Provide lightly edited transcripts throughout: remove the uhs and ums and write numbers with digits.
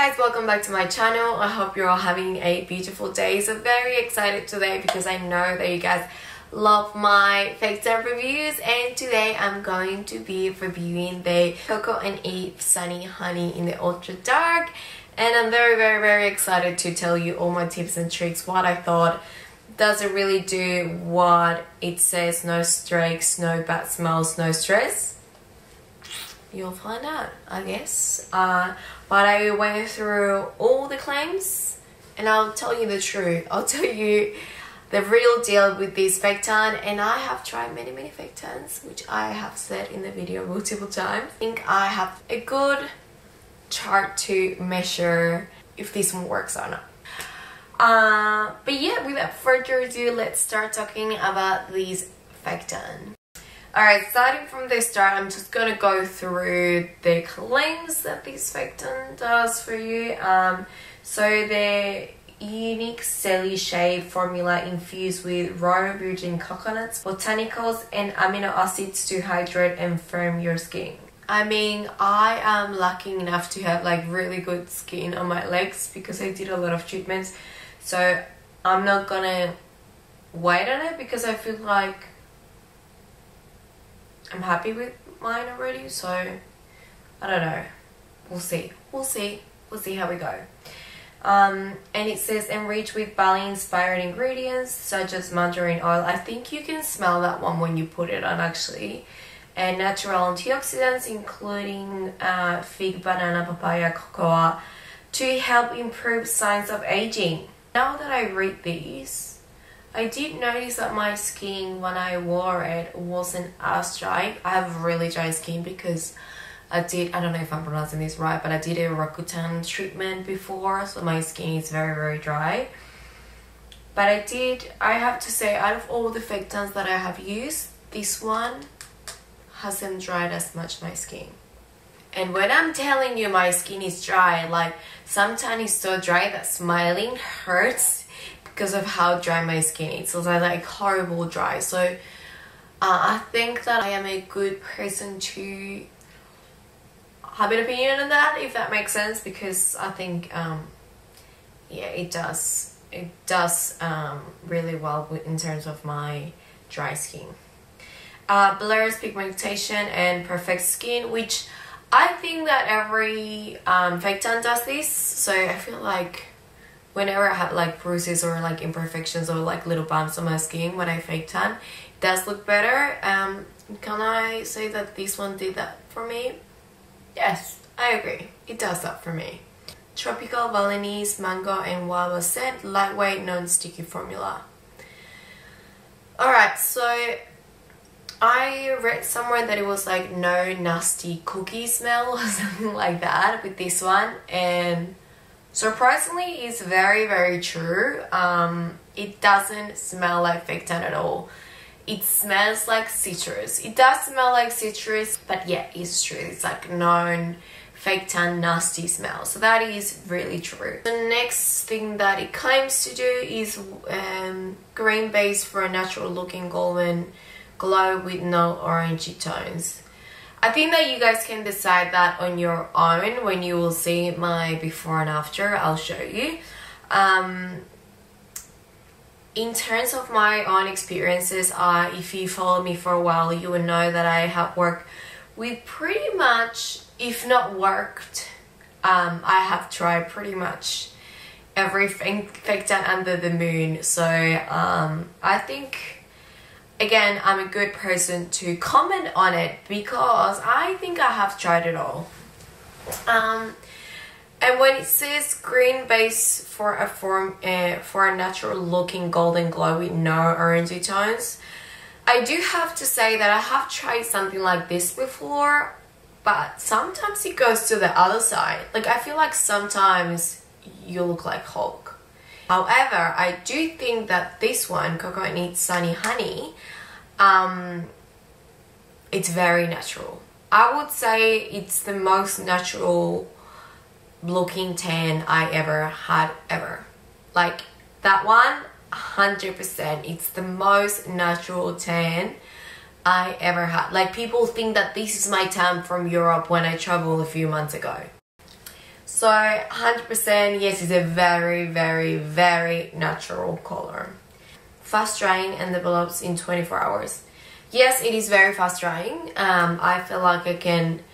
guys, welcome back to my channel. I hope you're all having a beautiful day. So very excited today because I know that you guys love my fake tan reviews, and today I'm going to be reviewing the Coco and Eve Sunny Honey in the Ultra Dark, and I'm very excited to tell you all my tips and tricks, what I thought. Does it really do what it says? No streaks, no bad smells, no stress? You'll find out, I guess. But I went through all the claims and I'll tell you the truth. I'll tell you the real deal with this fake tan, and I have tried many fake tans, which I have said in the video multiple times. I think I have a good chart to measure if this one works or not. But yeah, without further ado, let's start talking about this fake tan. Alright, starting from the start, I'm just gonna go through the claims that this fake tan does for you. So the unique Celly Shade formula infused with raw virgin coconuts, botanicals and amino acids to hydrate and firm your skin. I mean, I am lucky enough to have like really good skin on my legs because I did a lot of treatments. So I'm not gonna wait on it because I feel like I'm happy with mine already, so I don't know. We'll see how we go. And it says enriched with Bali inspired ingredients such as mandarin oil. I think you can smell that one when you put it on actually. And natural antioxidants including fig, banana, papaya, cocoa to help improve signs of aging. Now that I read these, I did notice that my skin when I wore it wasn't as dry. I have really dry skin because I don't know if I'm pronouncing this right, but I did a Rokutan treatment before, so my skin is very dry. But I have to say, out of all the fake tans that I have used, this one hasn't dried as much my skin. And when I'm telling you my skin is dry, like sometimes it's so dry that smiling hurts because of how dry my skin is. So it's like horrible dry. So I think that I am a good person to have an opinion on that, if that makes sense, because I think yeah, it does really well in terms of my dry skin. Blurs pigmentation and perfect skin, which I think that every fake tan does this. So I feel like whenever I have like bruises or like imperfections or like little bumps on my skin when I fake tan, it does look better. Can I say that this one did that for me? Yes, I agree. It does that for me. Tropical Balinese mango and guava scent, lightweight, non-sticky formula. Alright, so I read somewhere that it was like no nasty cookie smell or something like that with this one, and surprisingly it's very true. It doesn't smell like fake tan at all. It smells like citrus. It does smell like citrus, but yeah, it's true. It's like known fake tan nasty smell. So that is really true. The next thing that it claims to do is green base for a natural looking golden glow with no orangey tones. I think that you guys can decide that on your own when you will see my before and after. I'll show you. In terms of my own experiences, if you follow me for a while, you will know that I have worked with pretty much, if not worked, I have tried pretty much every fake tan under the moon. So I think, again, I'm a good person to comment on it because I think I have tried it all. And when it says green base for a natural looking golden glow with no orangey tones, I do have to say that I have tried something like this before, but sometimes it goes to the other side. Like I feel like sometimes you look like Hulk. However, I do think that this one, Coco and Eve Sunny Honey, it's very natural. I would say it's the most natural looking tan I ever had ever. Like that one, 100%. It's the most natural tan I ever had. Like people think that this is my tan from Europe when I traveled a few months ago. So 100% yes, it's a very, very, very natural color. Fast drying and develops in 24 hours. Yes, it is very fast drying. I feel like I can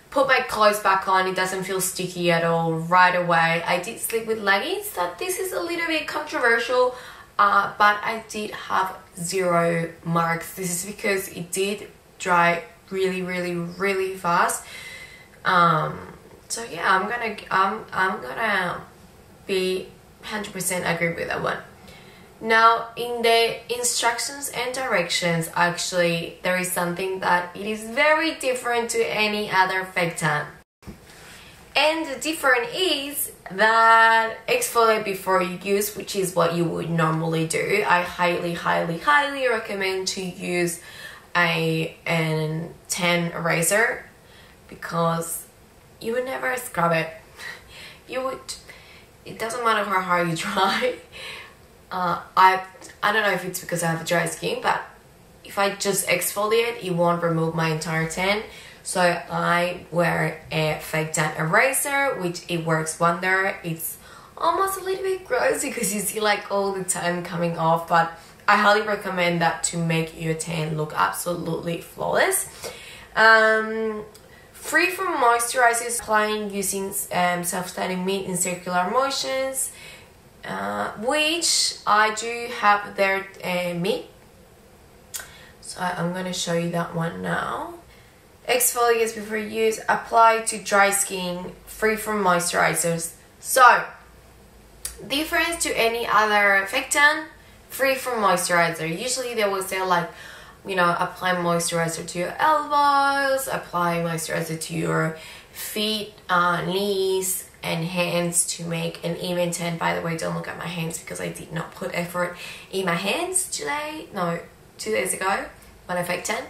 put my clothes back on. It doesn't feel sticky at all right away. I did sleep with leggings. That this is a little bit controversial, but I did have 0 marks. This is because it did dry really, really, really fast. So yeah, I'm gonna be 100% agree with that one. Now, in the instructions and directions, actually, there is something that it is very different to any other fake tan. And the difference is that exfoliate before you use, which is what you would normally do. I highly, highly, highly recommend to use a tan eraser because you would never scrub it. It doesn't matter how hard you try. I don't know if it's because I have dry skin, but if I just exfoliate, it won't remove my entire tan. So I wear a fake tan eraser, which it works wonder. It's almost a little bit gross because you see like all the tan coming off, but I highly recommend that to make your tan look absolutely flawless. Free from moisturizers, applying using self-tanning mitt in circular motions. Which I do have their mitt, so I'm going to show you that one now. Exfoliates before use, apply to dry skin, free from moisturizers. So, difference to any other fake tan, free from moisturizer. Usually they will say like, you know, apply moisturizer to your elbows, apply moisturizer to your feet, knees, and hands to make an even tan. By the way, don't look at my hands because I did not put effort in my hands today. No, 2 days ago when I fake tan,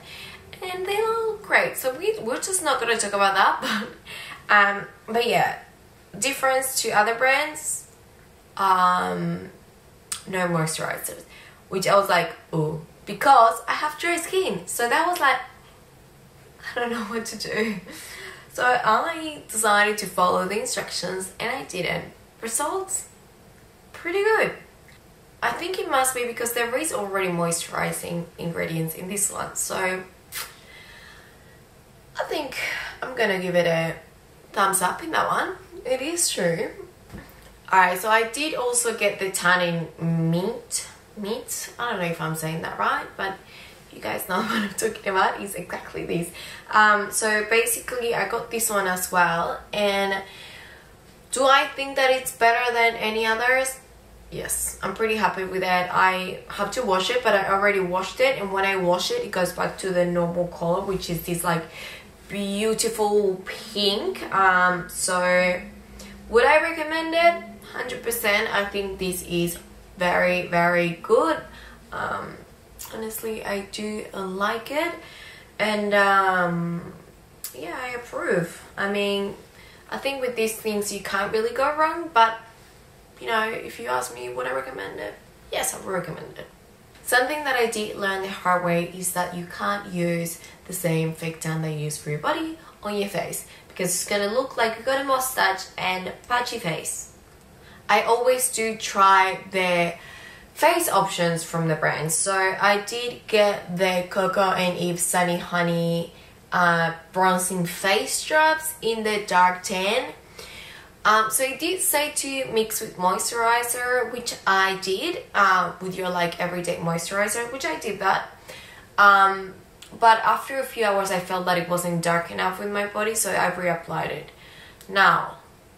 and they all look great. So we're just not gonna talk about that. But yeah, difference to other brands, no moisturizers, which I was like, oh, because I have dry skin. So that was like, I don't know what to do. So I decided to follow the instructions and I didn't. Results? Pretty good. I think it must be because there is already moisturizing ingredients in this one. So I think I'm gonna give it a thumbs up in that one. It is true. Alright, so I did also get the tanning mitt. I don't know if I'm saying that right, but you guys know what I'm talking about. Is exactly this. So basically I got this one as well, and do I think that it's better than any others? Yes, I'm pretty happy with it. I have to wash it, but I already washed it, and when I wash it, it goes back to the normal color, which is this like beautiful pink. So would I recommend it? 100%. I think this is very, very good. Honestly, I do like it, and yeah, I approve. I mean, I think with these things you can't really go wrong, but you know, if you ask me would I recommend it, yes, I would recommend it. Something that I did learn the hard way is that you can't use the same fake tan that you use for your body on your face, because it's gonna look like you got a mustache and patchy face. I always do try the face options from the brand. So I did get the Coco and Eve Sunny Honey bronzing face drops in the dark tan. So it did say to mix with moisturizer, which I did, with your like everyday moisturizer, which I did that. But after a few hours I felt that it wasn't dark enough with my body, so I reapplied it. Now,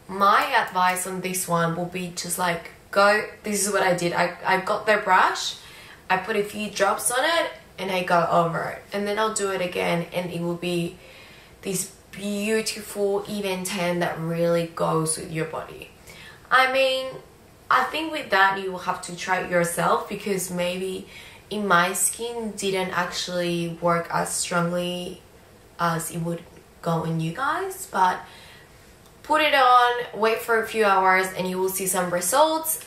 my advice on this one will be just like, this is what I did. I got the brush, I put a few drops on it, and I go over it. And then I'll do it again, and it will be this beautiful even tan that really goes with your body. I mean, I think with that you will have to try it yourself, because maybe in my skin didn't actually work as strongly as it would go in you guys. But put it on, wait for a few hours, and you will see some results.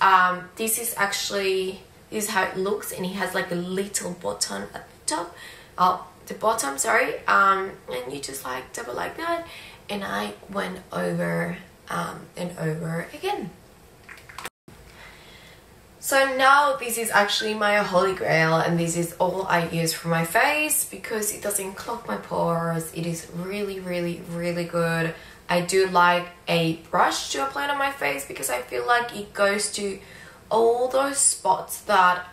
This is how it looks, and it has like a little button at the top. The bottom, sorry. And you just like double like that, and I went over and over again. So now this is actually my holy grail, and this is all I use for my face because it doesn't clog my pores. It is really, really, really good. I do like a brush to apply it on my face because I feel like it goes to all those spots that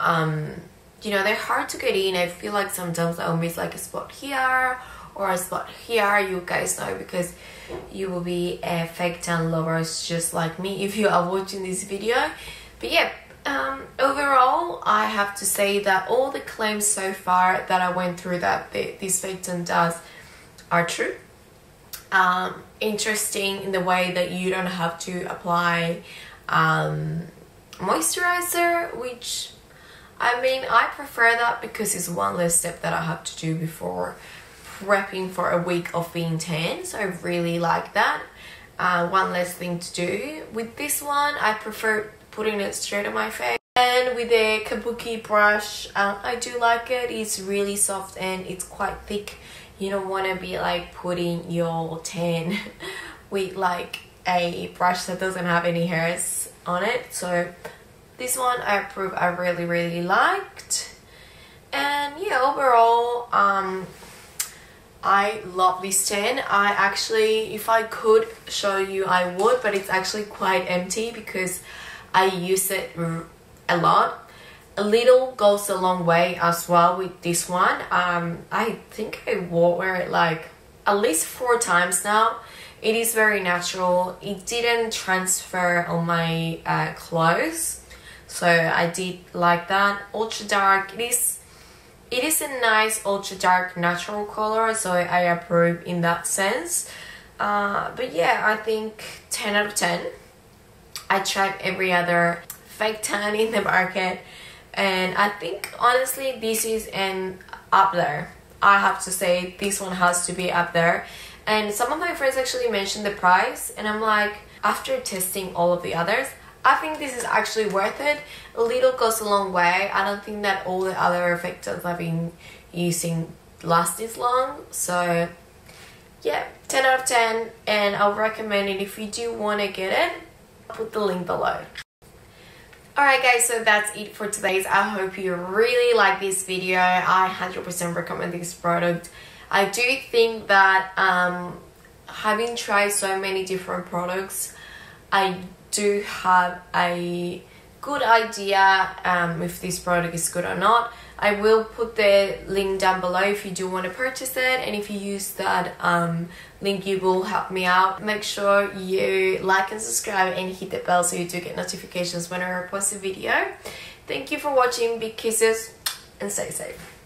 you know, they're hard to get in. I feel like sometimes I'll miss like a spot here or a spot here. You guys know because you will be a fake tan lovers just like me if you are watching this video. But yeah, overall I have to say that all the claims so far that I went through that this fake tan does are true. Interesting in the way that you don't have to apply moisturizer, which I mean, I prefer that because it's one less step that I have to do before prepping for a week of being tan. So I really like that. One less thing to do. With this one, I prefer putting it straight on my face. And with the kabuki brush, I do like it. It's really soft and it's quite thick. You don't want to be like putting your tan with like a brush that doesn't have any hairs on it. So this one I approve. I really, really liked. And yeah, overall I love this tan. I actually, if I could show you, I would, but it's actually quite empty because I use it a lot. A little goes a long way as well with this one. I think I wore it like at least 4 times now. It is very natural. It didn't transfer on my clothes, so I did like that. Ultra dark. It is a nice ultra dark natural color, so I approve in that sense. But yeah, I think 10 out of 10. I tried every other fake tan in the market, and I think honestly this is an up there. I have to say this one has to be up there. And some of my friends actually mentioned the price, and I'm like, after testing all of the others, I think this is actually worth it. A little goes a long way. I don't think that all the other fake tans I've been using last this long. So yeah, 10 out of 10, and I'll recommend it if you do want to get it. I'll put the link below. Alright guys, so that's it for today's. I hope you really like this video. I 100% recommend this product. I do think that having tried so many different products, I do have a good idea if this product is good or not. I will put the link down below if you do want to purchase it, and if you use that link you will help me out. Make sure you like and subscribe and hit the bell so you do get notifications whenever I post a video. Thank you for watching. Big kisses and stay safe.